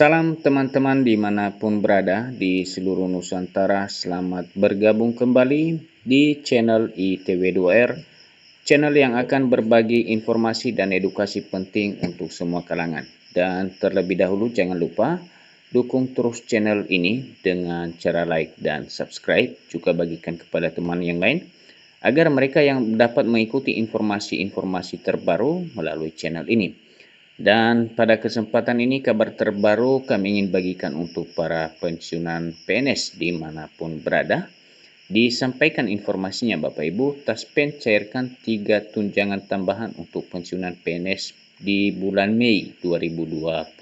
Salam teman-teman dimanapun berada di seluruh Nusantara, selamat bergabung kembali di channel ITW2R, channel yang akan berbagi informasi dan edukasi penting untuk semua kalangan. Dan terlebih dahulu jangan lupa dukung terus channel ini dengan cara like dan subscribe, juga bagikan kepada teman yang lain, agar mereka yang dapat mengikuti informasi-informasi terbaru melalui channel ini. Dan pada kesempatan ini kabar terbaru kami ingin bagikan untuk para pensiunan PNS dimanapun berada. Disampaikan informasinya Bapak Ibu, Taspen cairkan 3 tunjangan tambahan untuk pensiunan PNS di bulan Mei 2025.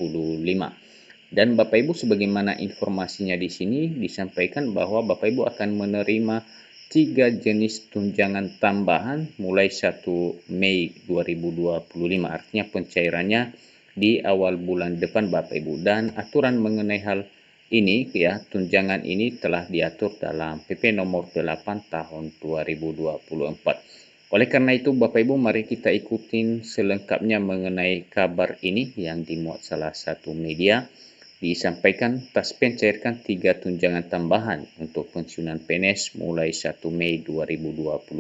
Dan Bapak Ibu, sebagaimana informasinya di sini disampaikan bahwa Bapak Ibu akan menerima 3 jenis tunjangan tambahan mulai 1 Mei 2025. Artinya pencairannya di awal bulan depan Bapak Ibu. Dan aturan mengenai hal ini ya, tunjangan ini telah diatur dalam PP nomor 8 tahun 2024. Oleh karena itu Bapak Ibu, mari kita ikutin selengkapnya mengenai kabar ini yang dimuat salah satu media. Disampaikan Taspen cairkan 3 tunjangan tambahan untuk pensiunan PNS mulai 1 Mei 2025.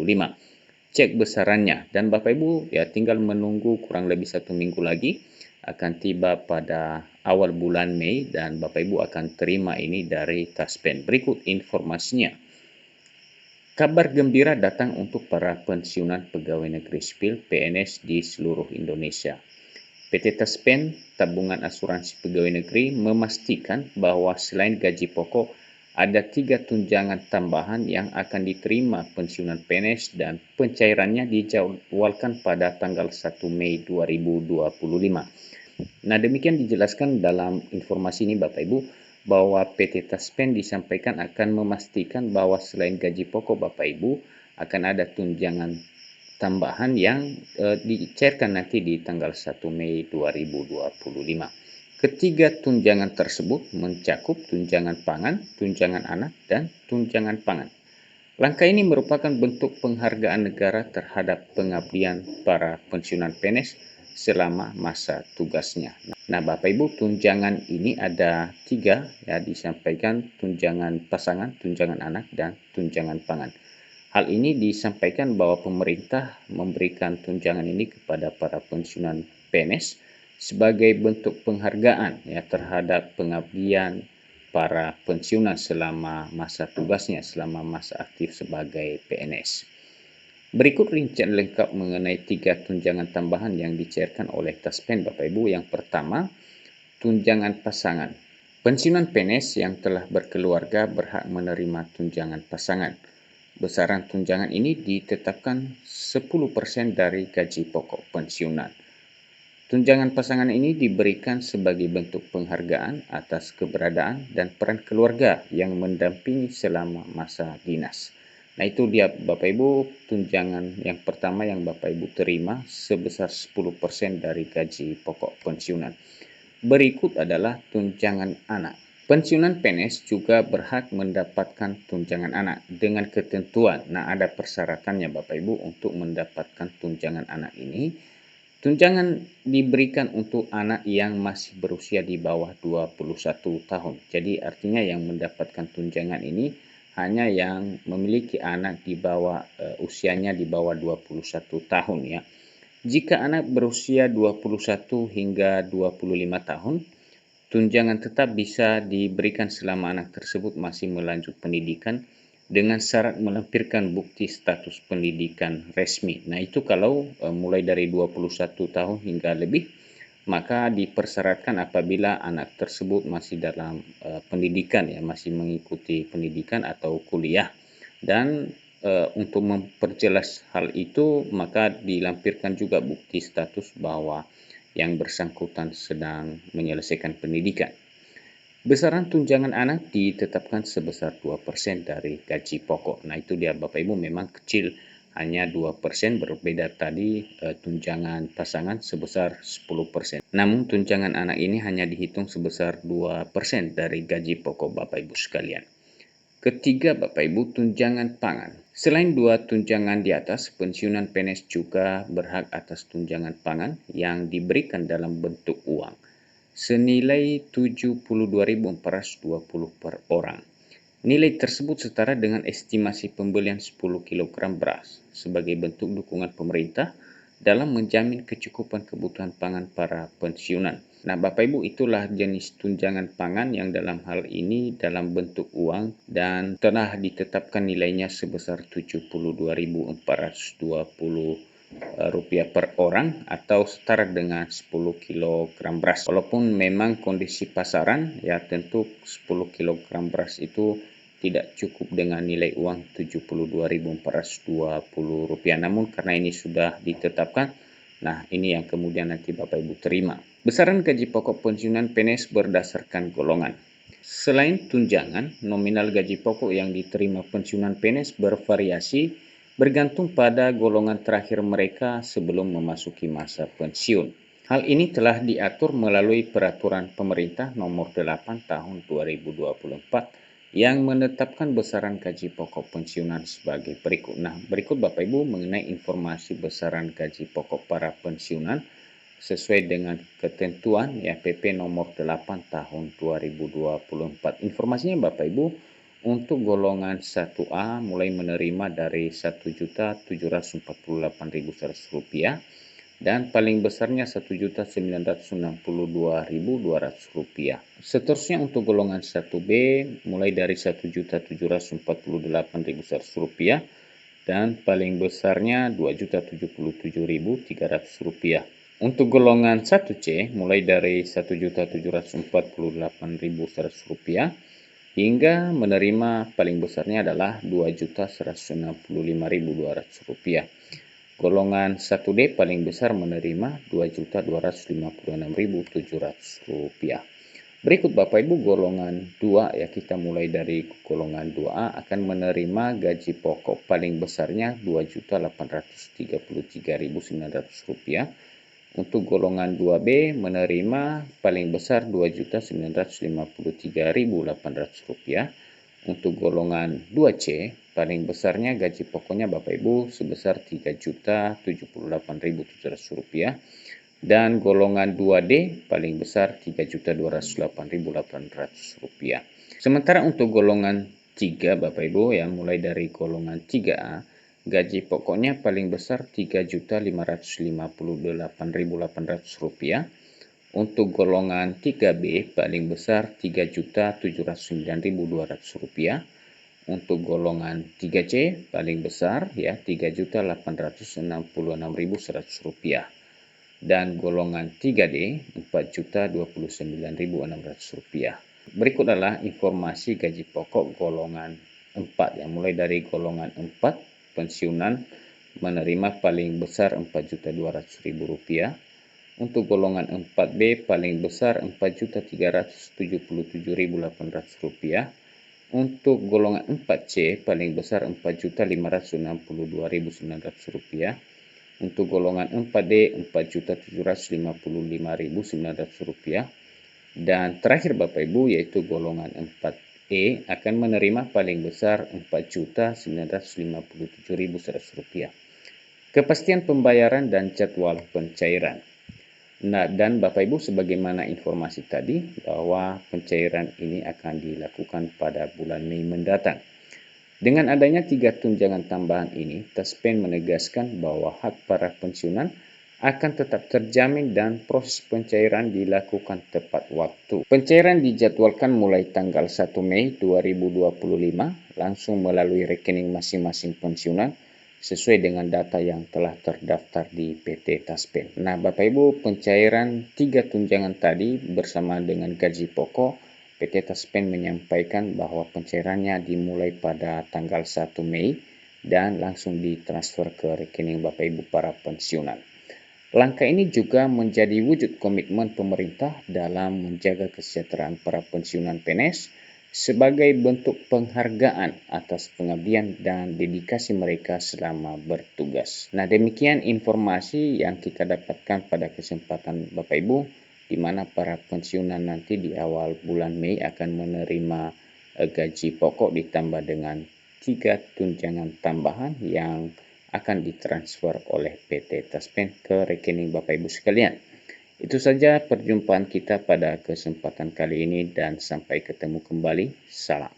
Cek besarannya dan Bapak Ibu ya tinggal menunggu kurang lebih 1 minggu lagi akan tiba pada awal bulan Mei dan Bapak Ibu akan terima ini dari Taspen. Berikut informasinya. Kabar gembira datang untuk para pensiunan pegawai negeri sipil PNS di seluruh Indonesia. PT Taspen, Tabungan Asuransi Pegawai Negeri, memastikan bahwa selain gaji pokok, ada 3 tunjangan tambahan yang akan diterima pensiunan PNS dan pencairannya dijadwalkan pada tanggal 1 Mei 2025. Nah, demikian dijelaskan dalam informasi ini Bapak Ibu, bahwa PT Taspen disampaikan akan memastikan bahwa selain gaji pokok Bapak Ibu, akan ada tunjangan tambahan yang dicairkan nanti di tanggal 1 Mei 2025. Ketiga tunjangan tersebut mencakup tunjangan pangan, tunjangan anak, dan tunjangan pangan. Langkah ini merupakan bentuk penghargaan negara terhadap pengabdian para pensiunan PNS selama masa tugasnya. Nah Bapak Ibu, tunjangan ini ada 3 ya, disampaikan tunjangan pasangan, tunjangan anak, dan tunjangan pangan. Hal ini disampaikan bahwa pemerintah memberikan tunjangan ini kepada para pensiunan PNS sebagai bentuk penghargaan ya terhadap pengabdian para pensiunan selama masa tugasnya, selama masa aktif sebagai PNS. Berikut rincian lengkap mengenai 3 tunjangan tambahan yang dicairkan oleh Taspen Bapak Ibu. Yang pertama, tunjangan pasangan. Pensiunan PNS yang telah berkeluarga berhak menerima tunjangan pasangan. Besaran tunjangan ini ditetapkan 10% dari gaji pokok pensiunan. Tunjangan pasangan ini diberikan sebagai bentuk penghargaan atas keberadaan dan peran keluarga yang mendampingi selama masa dinas. Nah itu dia Bapak Ibu, tunjangan yang pertama yang Bapak Ibu terima sebesar 10% dari gaji pokok pensiunan. Berikut adalah tunjangan anak. Pensiunan PNS juga berhak mendapatkan tunjangan anak dengan ketentuan. Nah, ada persyaratannya Bapak Ibu untuk mendapatkan tunjangan anak ini. Tunjangan diberikan untuk anak yang masih berusia di bawah 21 tahun. Jadi artinya yang mendapatkan tunjangan ini hanya yang memiliki anak di bawah usianya di bawah 21 tahun ya. Jika anak berusia 21 hingga 25 tahun, tunjangan tetap bisa diberikan selama anak tersebut masih melanjut pendidikan dengan syarat melampirkan bukti status pendidikan resmi. Nah, itu kalau mulai dari 21 tahun hingga lebih, maka dipersyaratkan apabila anak tersebut masih dalam pendidikan ya, masih mengikuti pendidikan atau kuliah. Dan untuk memperjelas hal itu, maka dilampirkan juga bukti status bahwa yang bersangkutan sedang menyelesaikan pendidikan. Besaran tunjangan anak ditetapkan sebesar 2% dari gaji pokok. Nah itu dia Bapak Ibu, memang kecil, hanya 2%, berbeda tadi tunjangan pasangan sebesar 10%. Namun tunjangan anak ini hanya dihitung sebesar 2% dari gaji pokok Bapak Ibu sekalian. Ketiga Bapak Ibu, tunjangan pangan. Selain 2 tunjangan di atas, pensiunan PNS juga berhak atas tunjangan pangan yang diberikan dalam bentuk uang. senilai Rp72.420 per orang. Nilai tersebut setara dengan estimasi pembelian 10 kg beras sebagai bentuk dukungan pemerintah dalam menjamin kecukupan kebutuhan pangan para pensiunan. Nah, Bapak Ibu, itulah jenis tunjangan pangan yang dalam hal ini dalam bentuk uang dan telah ditetapkan nilainya sebesar Rp72.420 per orang atau setara dengan 10 kg beras. Walaupun memang kondisi pasaran ya tentu 10 kg beras itu tidak cukup dengan nilai uang Rp72.420. Namun karena ini sudah ditetapkan, nah ini yang kemudian nanti Bapak Ibu terima. Besaran gaji pokok pensiunan PNS berdasarkan golongan. Selain tunjangan, nominal gaji pokok yang diterima pensiunan PNS bervariasi bergantung pada golongan terakhir mereka sebelum memasuki masa pensiun. Hal ini telah diatur melalui Peraturan Pemerintah Nomor 8 Tahun 2024 yang menetapkan besaran gaji pokok pensiunan sebagai berikut. Nah, berikut Bapak Ibu mengenai informasi besaran gaji pokok para pensiunan sesuai dengan ketentuan ya PP nomor 8 tahun 2024. Informasinya Bapak Ibu, untuk golongan 1A mulai menerima dari Rp1.748.100 dan paling besarnya Rp1.962.200. Seterusnya untuk golongan 1B mulai dari Rp1.748.100 dan paling besarnya Rp2.077.300. Untuk golongan 1C mulai dari Rp1.748.100 hingga menerima paling besarnya adalah Rp2.165.200. Golongan 1D paling besar menerima Rp2.256.700. Berikut Bapak Ibu golongan 2 ya, kita mulai dari golongan 2A akan menerima gaji pokok paling besarnya Rp2.833.900. Untuk golongan 2B menerima paling besar Rp2.953.800. Untuk golongan 2C paling besarnya gaji pokoknya Bapak Ibu sebesar Rp3.078.700 dan golongan 2D paling besar Rp3.208.800. Sementara untuk golongan 3 Bapak Ibu yang mulai dari golongan 3A gaji pokoknya paling besar Rp3.558.800. Untuk golongan 3B paling besar Rp3.709.200. Untuk golongan 3C paling besar ya Rp3.866.100 dan golongan 3D Rp4.029.600. Berikut adalah informasi gaji pokok golongan 4 yang mulai dari golongan 4 pensiunan menerima paling besar Rp4.200.000. Untuk golongan 4B paling besar Rp4.377.800. Untuk golongan 4C paling besar Rp4.562.900. Untuk golongan 4D Rp4.755.900. Dan terakhir Bapak Ibu yaitu golongan 4E akan menerima paling besar Rp4.957.100. Kepastian pembayaran dan jadwal pencairan. Nah, dan Bapak Ibu sebagaimana informasi tadi bahwa pencairan ini akan dilakukan pada bulan Mei mendatang. Dengan adanya 3 tunjangan tambahan ini, Taspen menegaskan bahwa hak para pensiunan akan tetap terjamin dan proses pencairan dilakukan tepat waktu. Pencairan dijadwalkan mulai tanggal 1 Mei 2025 langsung melalui rekening masing-masing pensiunan sesuai dengan data yang telah terdaftar di PT Taspen. Nah, Bapak Ibu, pencairan 3 tunjangan tadi bersama dengan gaji pokok, PT Taspen menyampaikan bahwa pencairannya dimulai pada tanggal 1 Mei dan langsung ditransfer ke rekening Bapak Ibu para pensiunan. Langkah ini juga menjadi wujud komitmen pemerintah dalam menjaga kesejahteraan para pensiunan PNS sebagai bentuk penghargaan atas pengabdian dan dedikasi mereka selama bertugas. Nah, demikian informasi yang kita dapatkan pada kesempatan Bapak Ibu, di mana para pensiunan nanti di awal bulan Mei akan menerima gaji pokok ditambah dengan 3 tunjangan tambahan yang akan ditransfer oleh PT Taspen ke rekening Bapak Ibu sekalian. Itu saja perjumpaan kita pada kesempatan kali ini dan sampai ketemu kembali. Salam.